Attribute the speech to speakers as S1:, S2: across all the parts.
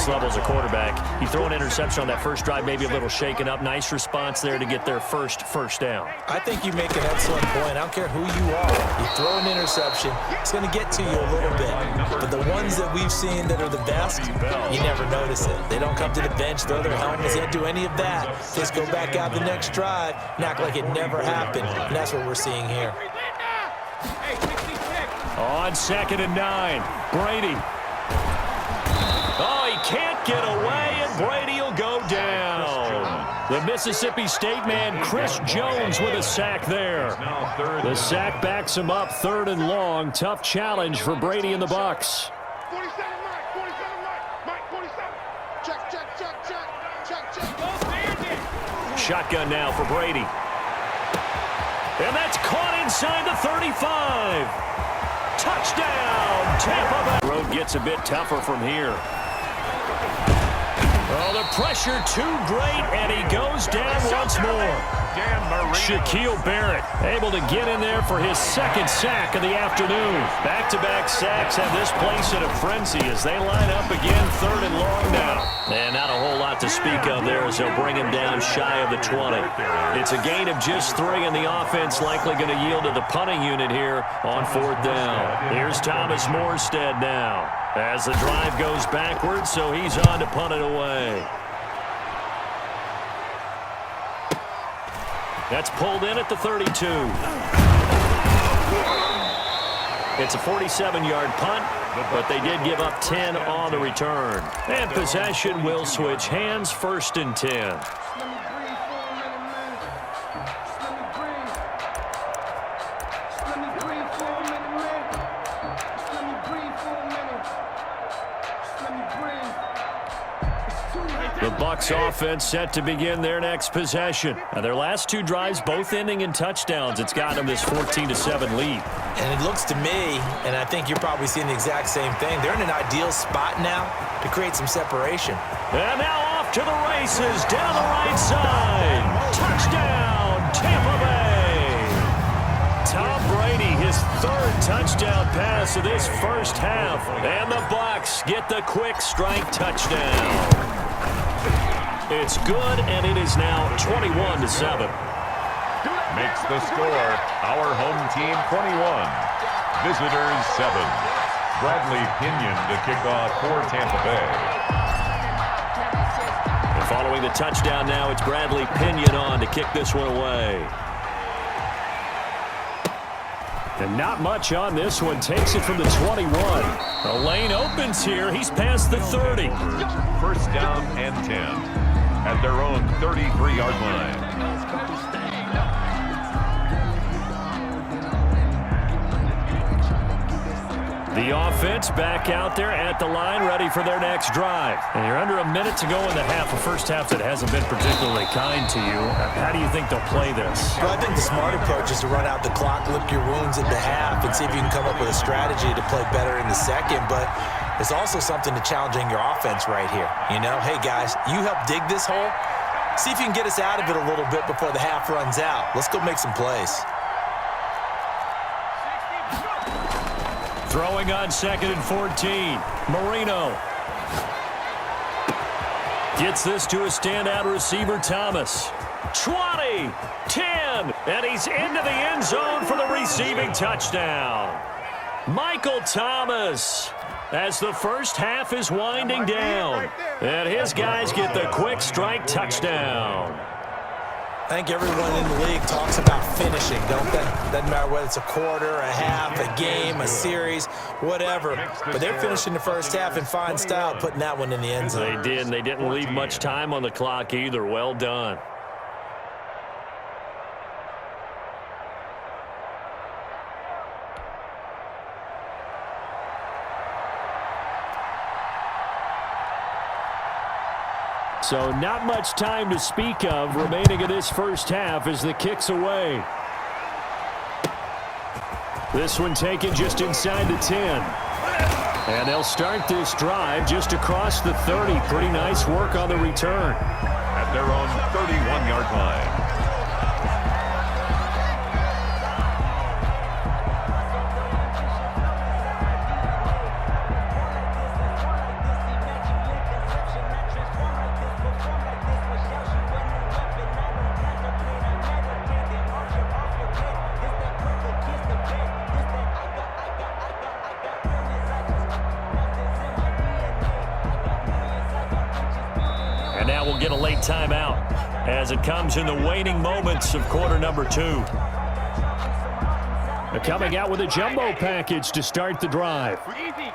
S1: his level as a quarterback. He threw an interception on that first drive, maybe a little shaken up. Nice response there to get their first down.
S2: I think you make an excellent point. I don't care who you are. You throw an interception, it's going to get to you a little bit. But the ones that we've seen that are the best, you never notice it. They don't come to the bench, throw their helmets, they don't do any of that. Just go back out the next drive and act like it never happened. And that's what we're seeing here.
S1: On 2nd and 9, Brady. Oh, he can't get away, and Brady will go down. The Mississippi State man, Chris Jones, with a sack there. The sack backs him up 3rd and long. Tough challenge for Brady and the Bucs.
S3: 47, Mike. 47. Check.
S1: Shotgun now for Brady. And that's caught inside the 35. Touchdown, Tampa Bay. Road gets a bit tougher from here. Oh, the pressure too great, and he goes down once more. Shaquille Barrett able to get in there for his 2nd sack of the afternoon. Back-to-back sacks have this place in a frenzy as they line up again 3rd and long now. And not a whole lot to speak of there as they'll bring him down shy of the 20. It's a gain of just 3, and the offense likely going to yield to the punting unit here on 4th down. Here's Thomas Morstead now as the drive goes backwards, so he's on to punt it away. That's pulled in at the 32. It's a 47-yard punt, but they did give up 10 on the return. And possession will switch hands, 1st and 10. The Bucs offense set to begin their next possession. Now, their last 2 drives both ending in touchdowns. It's got them this 14-7 lead.
S2: And it looks to me, and I think you're probably seeing the exact same thing, they're in an ideal spot now to create some separation.
S1: And now off to the races down the right side. Touchdown, Tampa Bay. Tom Brady, his 3rd touchdown pass of this first half. And the Bucs get the quick strike touchdown. It's good, and it is now 21-7.
S4: Makes the score our home team 21, visitors 7. Bradley Pinion to kick off for Tampa Bay.
S1: And following the touchdown now, it's Bradley Pinion on to kick this one away. And not much on this one. Takes it from the 21. The lane opens here. He's past the 30.
S4: 1st down and 10 at their own 33-yard line.
S1: The offense back out there at the line, ready for their next drive. And you're under a minute to go in the half, a first half that hasn't been particularly kind to you. How do you think they'll play this?
S2: Well, I think the smart approach is to run out the clock, lick your wounds at the half, and see if you can come up with a strategy to play better in the second. But it's also something to challenging your offense right here. You know, hey, guys, you help dig this hole. See if you can get us out of it a little bit before the half runs out. Let's go make some plays.
S1: Throwing on 2nd and 14. Marino gets this to a standout receiver, Thomas. 20, 10, and he's into the end zone for the receiving touchdown. Michael Thomas, as the first half is winding down, and his guys get the quick strike touchdown.
S2: I think everyone in the league talks about finishing, don't they? Doesn't matter whether it's a quarter, a half, a game, a series, whatever. But they're finishing the first half in fine style, putting that one in the end zone.
S1: They did, and they didn't leave much time on the clock either. Well done. So not much time to speak of remaining in this first half as the kick's away. This one taken just inside the 10. And they'll start this drive just across the 30. Pretty nice work on the return.
S4: At their own 31-yard line.
S1: late timeout as it comes in the waning moments of quarter number 2. They're coming out with a jumbo package to start the drive.
S3: Easy.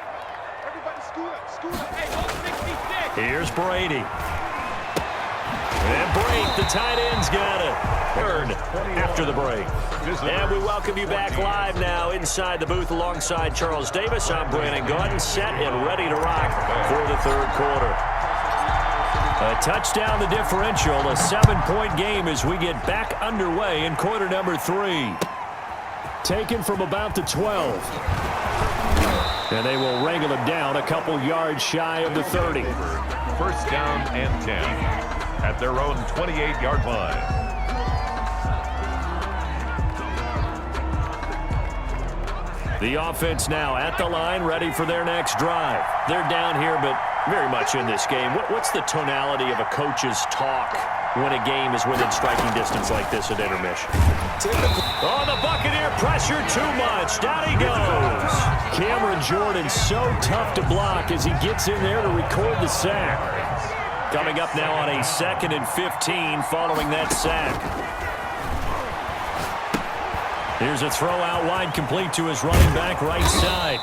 S3: Everybody scoot up, scoot up. Hey, hold 66.
S1: Here's Brady. And break, the tight end's got it. Third after the break. And we welcome you back live now inside the booth alongside Charles Davis. I'm Brandon Gordon, set and ready to rock for the third quarter. A touchdown the differential, a 7-point game as we get back underway in quarter number 3. Taken from about the 12. And they will wrangle him down a couple yards shy of the 30.
S4: First down and 10 at their own 28-yard line.
S1: The offense now at the line, ready for their next drive. They're down here, but very much in this game. What's the tonality of a coach's talk when a game is within striking distance like this at intermission? Oh, the Buccaneer pressure too much. Down he goes. Cameron Jordan so tough to block as he gets in there to record the sack. Coming up now on a 2nd and 15 following that sack. Here's a throw out wide, complete to his running back right side.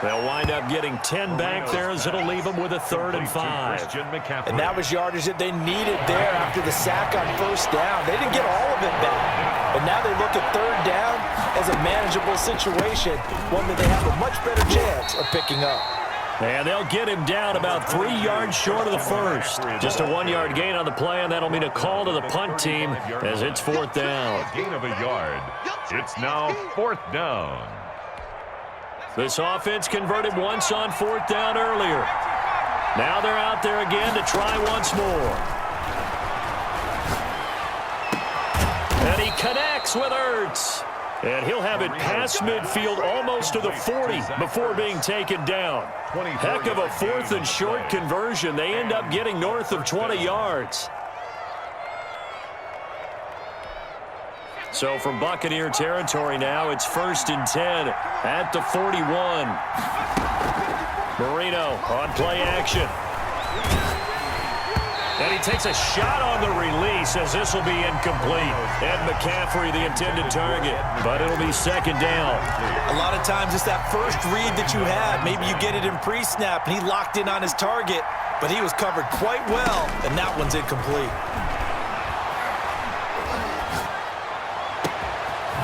S1: They'll wind up getting 10 back there as it'll leave them with a 3rd and 5.
S2: And that was yardage that they needed there after the sack on first down. They didn't get all of it back. But now they look at 3rd down as a manageable situation, one that they have a much better chance of picking up.
S1: And they'll get him down about 3 yards short of the first. Just a 1-yard gain on the play, and that'll mean a call to the punt team as it's 4th down.
S4: Gain of a yard. It's now 4th down.
S1: This offense converted once on 4th down earlier. Now they're out there again to try once more. And he connects with Ertz. And he'll have it past midfield almost to the 40 before being taken down. Heck of a 4th and short conversion. They end up getting north of 20 yards. So from Buccaneer territory now, it's 1st and 10 at the 41. Marino on play action. And he takes a shot on the release as this will be incomplete. And McCaffrey the intended target, but it'll be 2nd down.
S2: A lot of times it's that first read that you have. Maybe you get it in pre-snap and he locked in on his target, but he was covered quite well, and that one's incomplete.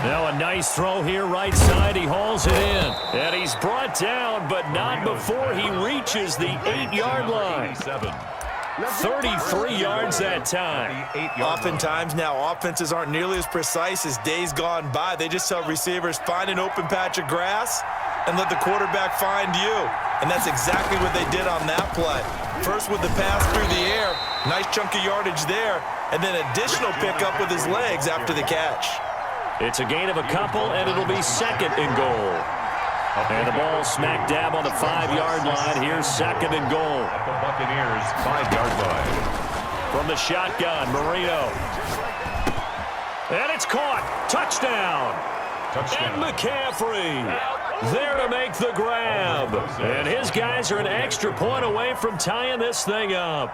S1: Now a nice throw here right side. He hauls it in. And he's brought down, but not before he reaches the 8-yard line. 33 yards that time.
S2: Oftentimes now, offenses aren't nearly as precise as days gone by. They just tell receivers, find an open patch of grass and let the quarterback find you. And that's exactly what they did on that play. First with the pass through the air, nice chunk of yardage there, and then additional pickup with his legs after the catch.
S1: It's a gain of a couple, and it'll be 2nd and goal. And the ball smack dab on the 5-yard line. Here's 2nd and goal.
S4: At the Buccaneers' 5-yard line.
S1: From the shotgun, Marino. And it's caught. Touchdown. And McCaffrey there to make the grab. And his guys are an extra point away from tying this thing up.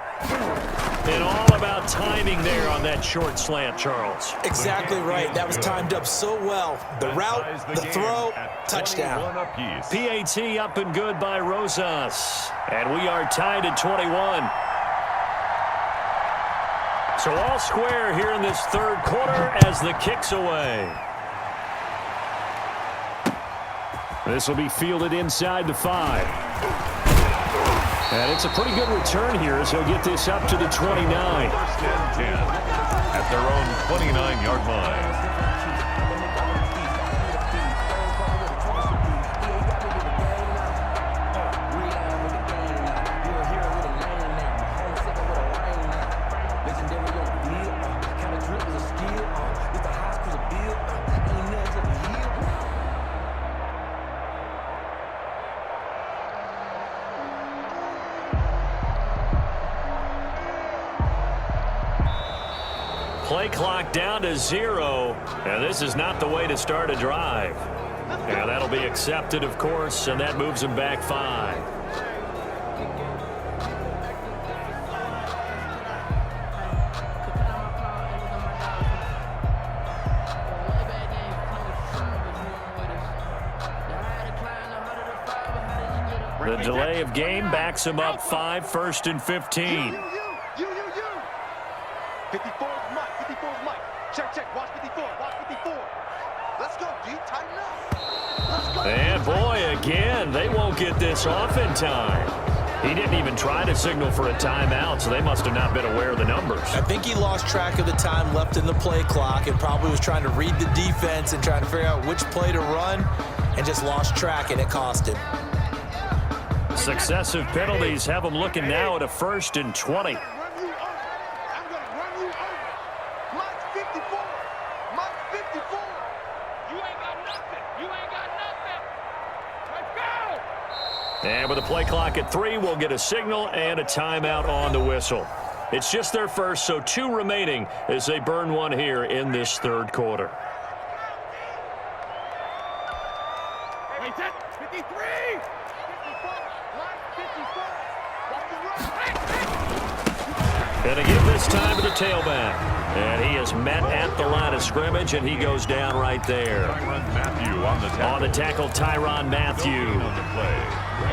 S1: And all about timing there on that short slant, Charles.
S2: Exactly right. That was timed up so well. The route, the throw, touchdown.
S1: PAT up and good by Rosas. And we are tied at 21. So all square here in this third quarter as the kick's away. This will be fielded inside the 5. And it's a pretty good return here as he'll get this up to the 29.
S4: 1st and 10 at their own 29-yard line.
S1: Play clock down to 0, and this is not the way to start a drive. And that'll be accepted, of course, and that moves him back 5. Delay of game backs him up 5, 1st and 15.
S3: 54 is Mike. 54 is Mike. Check. Watch 54. Watch 54. Let's go, D. Tighten up. Let's go.
S1: And boy, again, they won't get this off in time. He didn't even try to signal for a timeout, so they must have not been aware of the numbers.
S2: I think he lost track of the time left in the play clock and probably was trying to read the defense and trying to figure out which play to run and just lost track, and it cost him.
S1: Successive penalties have him looking now at a 1st and 20. And with the play clock at 3, we'll get a signal and a timeout on the whistle. It's just their first, so 2 remaining as they burn one here in this 3rd quarter. And they give this time to the tailback. And he is met at the line of scrimmage, and he goes down right there. On the tackle, Tyrann Mathieu.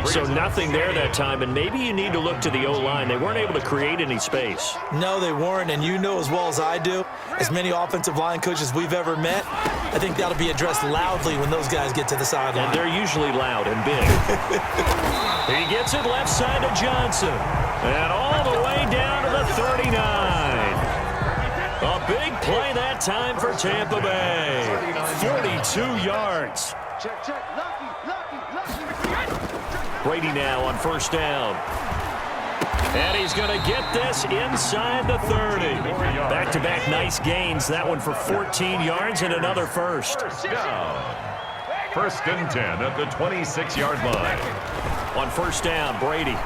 S1: So nothing there that time, and maybe you need to look to the O-line. They weren't able to create any space.
S2: No, they weren't, and you know as well as I do, as many offensive line coaches we've ever met, I think that'll be addressed loudly when those guys get to the sideline.
S1: And they're usually loud and big. He gets it left side to Johnson. And all the way down to the 39. A big play that time for Tampa Bay. 42 yards.
S3: Check. Lucky.
S1: Brady now on 1st down. And he's going to get this inside the 30. Back-to-back nice gains. That one for 14 yards and another first.
S4: Down. 1st and 10 at the 26-yard line.
S1: On 1st down, Brady.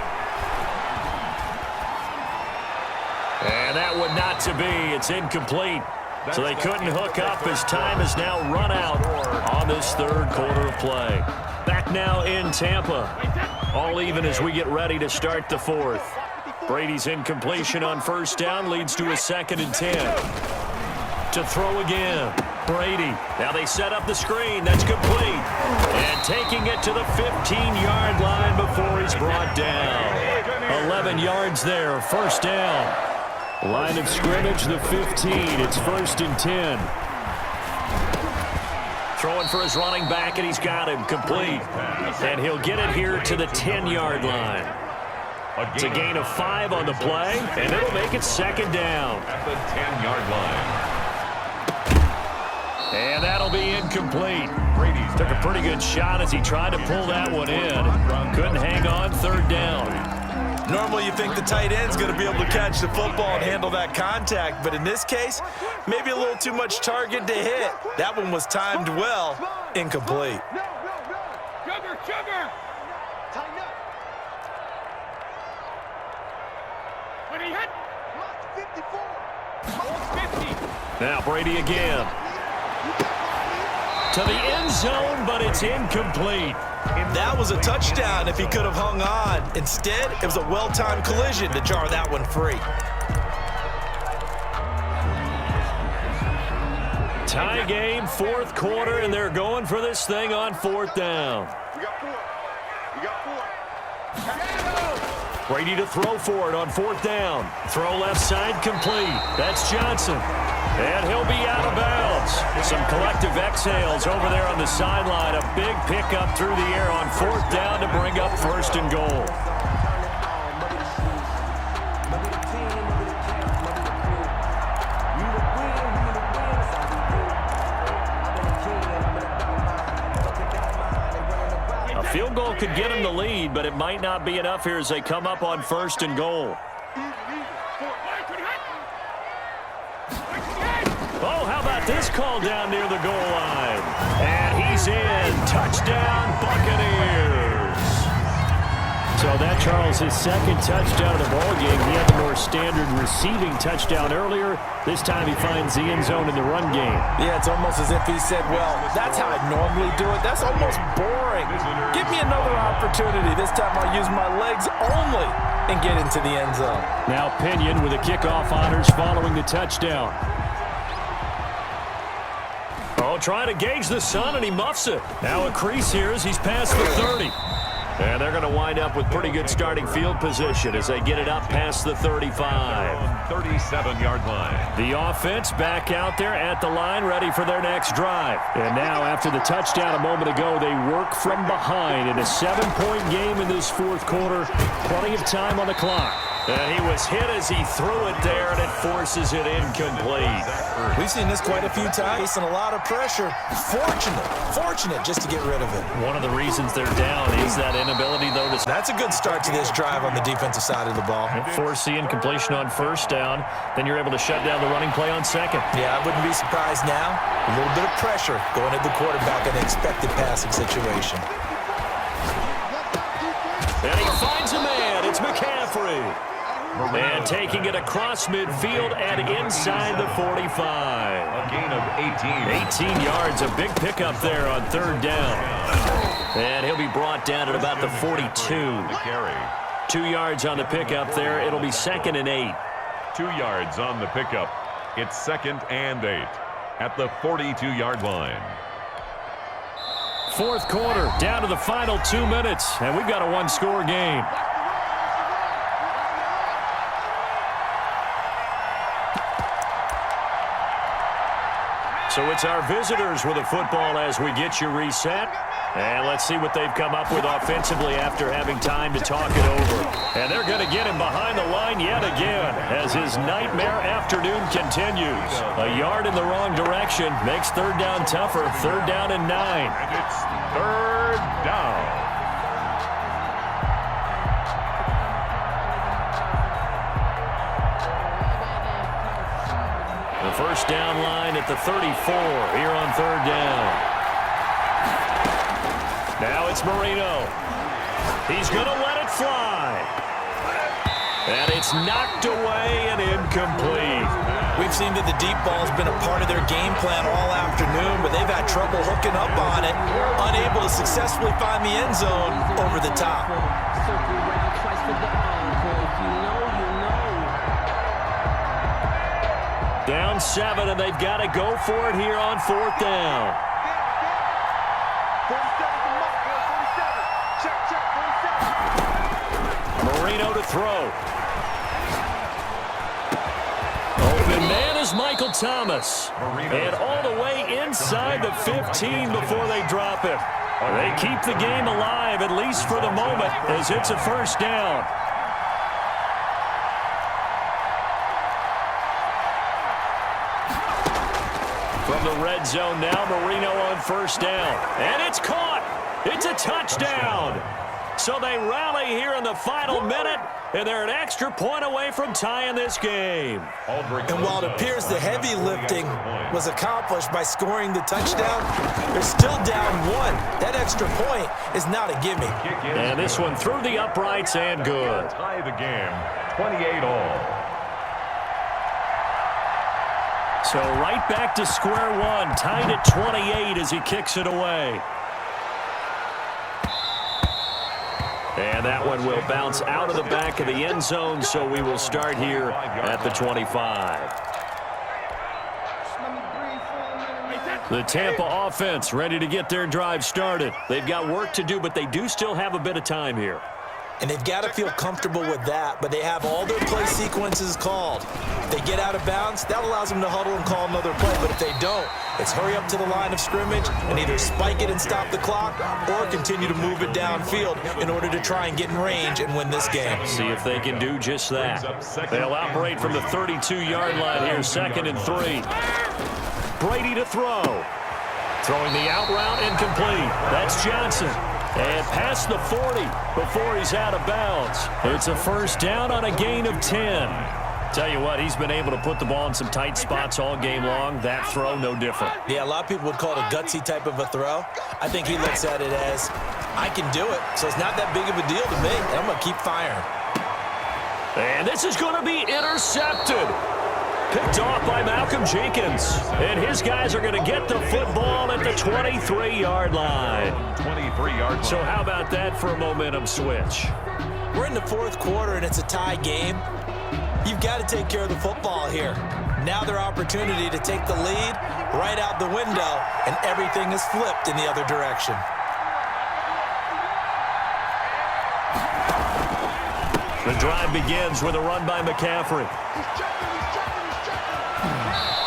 S1: And that one not to be. It's incomplete. So they couldn't hook up as time has now run out on this 3rd quarter of play. Back now in Tampa. All even as we get ready to start the 4th. Brady's incompletion on 1st down leads to a 2nd and 10. To throw again. Brady. Now they set up the screen. That's complete. And taking it to the 15-yard line before he's brought down. 11 yards there. 1st down. Line of scrimmage, the 15. It's 1st and 10. Throwing for his running back, and he's got him complete. And he'll get it here to the 10-yard line. It's a gain of 5 on the play, and it'll make it 2nd down.
S4: At the 10-yard line.
S1: And that'll be incomplete. Took a pretty good shot as he tried to pull that one in. Couldn't hang on. 3rd down.
S2: Normally you think the tight end's going to be able to catch the football and handle that contact, but in this case, maybe a little too much target to hit. That one was timed well, incomplete.
S3: No. Sugar. Tighten up. When he hit. Mark 54.
S1: Now Brady again. To the end zone, but it's incomplete.
S2: That was a touchdown if he could have hung on. Instead, it was a well-timed collision to jar that one free.
S1: Tie game, 4th quarter, and they're going for this thing on 4th down.
S3: We got 4.
S1: Brady to throw for it on 4th down. Throw left side complete. That's Johnson. And he'll be out of bounds. Some collective exhales over there on the sideline. A big pickup through the air on 4th down to bring up 1st and goal. A field goal could get him the lead, but it might not be enough here as they come up on 1st and goal. Oh, how about this call down near the goal line? And he's in. Touchdown, Buccaneers. So that, Charles, his 2nd touchdown of the ballgame. He had the more standard receiving touchdown earlier. This time he finds the end zone in the run game.
S2: Yeah, it's almost as if he said, well, that's how I normally do it. That's almost boring. Give me another opportunity. This time I'll use my legs only and get into the end zone.
S1: Now Pinion with the kickoff honors following the touchdown. Oh, trying to gauge the sun, and he muffs it. Now a crease here as he's past the 30. And they're going to wind up with pretty good starting field position as they get it up past the 35.
S4: 37-yard line.
S1: The offense back out there at the line, ready for their next drive. And now, after the touchdown a moment ago, they work from behind in a 7-point game in this fourth quarter. Plenty of time on the clock. And he was hit as he threw it there, and it forces it incomplete.
S2: We've seen this quite a few times, and a lot of pressure. Fortunate just to get rid of it.
S1: One of the reasons they're down is that inability, though, to...
S2: That's a good start to this drive on the defensive side of the ball.
S1: Force the incompletion on first down. Then you're able to shut down the running play on second.
S2: Yeah, I wouldn't be surprised now. A little bit of pressure going at the quarterback in an expected passing situation.
S1: And he finds a man. It's McCaffrey. And taking it across midfield and inside the 45.
S4: A gain of 18.
S1: 18 yards, a big pickup there on third down. And he'll be brought down at about the 42.
S4: To carry.
S1: 2 yards on the pickup there. It'll be 2nd and 8.
S4: 2 yards on the pickup. It's 2nd and 8 at the 42-yard line.
S1: Fourth quarter, down to the final 2 minutes, and we've got a one-score game. So it's our visitors with the football as we get you reset. And let's see what they've come up with offensively after having time to talk it over. And they're going to get him behind the line yet again as his nightmare afternoon continues. A yard in the wrong direction makes third down tougher. Third down and 9.
S4: And it's third down.
S1: The first down line at the 34 here on third down. Now it's Marino. He's going to let it fly. And it's knocked away and incomplete.
S2: We've seen that the deep ball's been a part of their game plan all afternoon, but they've had trouble hooking up on it, unable to successfully find the end zone over the top.
S1: Down 7, and they've got to go for it here on fourth down.
S3: 47.
S1: Marino to throw. Open man is Michael Thomas. And all the way inside the 15 before they drop him. They keep the game alive, at least for the moment, as it's a first down. From the red zone now, Marino on first down. And it's caught. It's a touchdown. So they rally here in the final minute, and they're an extra point away from tying this game.
S2: And while it appears the heavy lifting was accomplished by scoring the touchdown, they're still down 1. That extra point is not a gimme.
S1: And this one through the uprights and good.
S4: Tie the game, 28-all.
S1: So right back to square one, tied at 28 as he kicks it away. And that one will bounce out of the back of the end zone, so we will start here at the 25. The Tampa offense ready to get their drive started. They've got work to do, but they do still have a bit of time here.
S2: And they've got to feel comfortable with that, but they have all their play sequences called. If they get out of bounds, that allows them to huddle and call another play. But if they don't, it's hurry up to the line of scrimmage and either spike it and stop the clock or continue to move it downfield in order to try and get in range and win this game.
S1: See if they can do just that. They'll operate from the 32-yard line here, 2nd and 3. Brady to throw. Throwing the out route incomplete. That's Johnson. And past the 40 before he's out of bounds. It's a first down on a gain of 10. Tell you what, he's been able to put the ball in some tight spots all game long. That throw, no different.
S2: Yeah, a lot of people would call it a gutsy type of a throw. I think he looks at it as, I can do it, so it's not that big of a deal to me, and I'm going to keep firing.
S1: And this is going to be intercepted. Picked off by Malcolm Jenkins. And his guys are going to get the football at the 23-yard line.
S4: 23-yard line.
S1: So how about that for a momentum switch?
S2: We're in the fourth quarter, and it's a tie game. You've got to take care of the football here. Now their opportunity to take the lead right out the window, and everything is flipped in the other direction.
S1: The drive begins with a run by McCaffrey.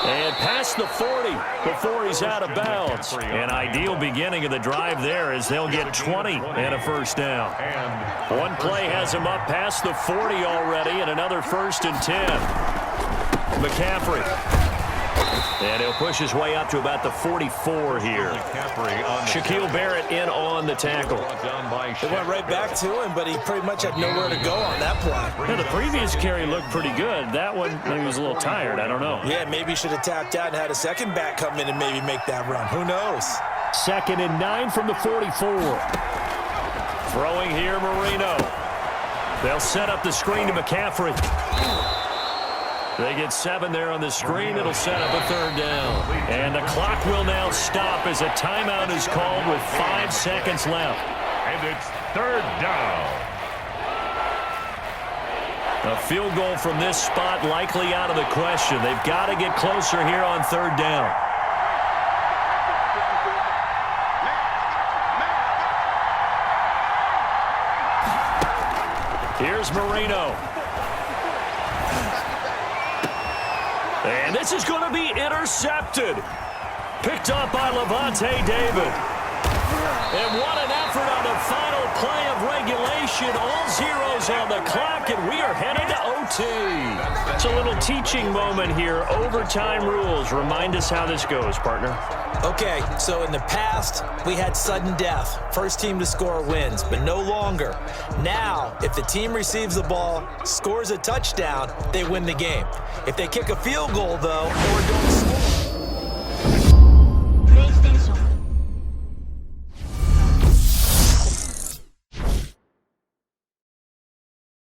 S1: And past the 40 before he's out of bounds. An ideal beginning of the drive there as they'll get 20 and a first down. One play has him up past the 40 already and another 1st and 10. McCaffrey. And he'll push his way up to about the 44 here. Shaquille Barrett in on the tackle.
S2: They went right back to him, but he pretty much had nowhere to go on that play.
S1: Yeah, the previous carry looked pretty good. That one, maybe he was a little tired. I don't know.
S2: Yeah, maybe he should have tapped out and had a second back come in and maybe make that run. Who knows?
S1: 2nd and 9 from the 44. Throwing here, Marino. They'll set up the screen to McCaffrey. They get 7 there on the screen. It'll set up a 3rd down. And the clock will now stop as a timeout is called with 5 seconds left.
S4: And it's 3rd down.
S1: A field goal from this spot likely out of the question. They've got to get closer here on 3rd down. Here's Marino. And this is going to be intercepted. Picked up by Levante David. And what an effort on the final play of regulation. All zeros on the clock, and we are headed to OT. It's a little teaching moment here. Overtime rules. Remind us how this goes, partner.
S2: Okay, so in the past, we had sudden death. First team to score wins, but no longer. Now, if the team receives the ball, scores a touchdown, they win the game. If they kick a field goal, though, or don't score,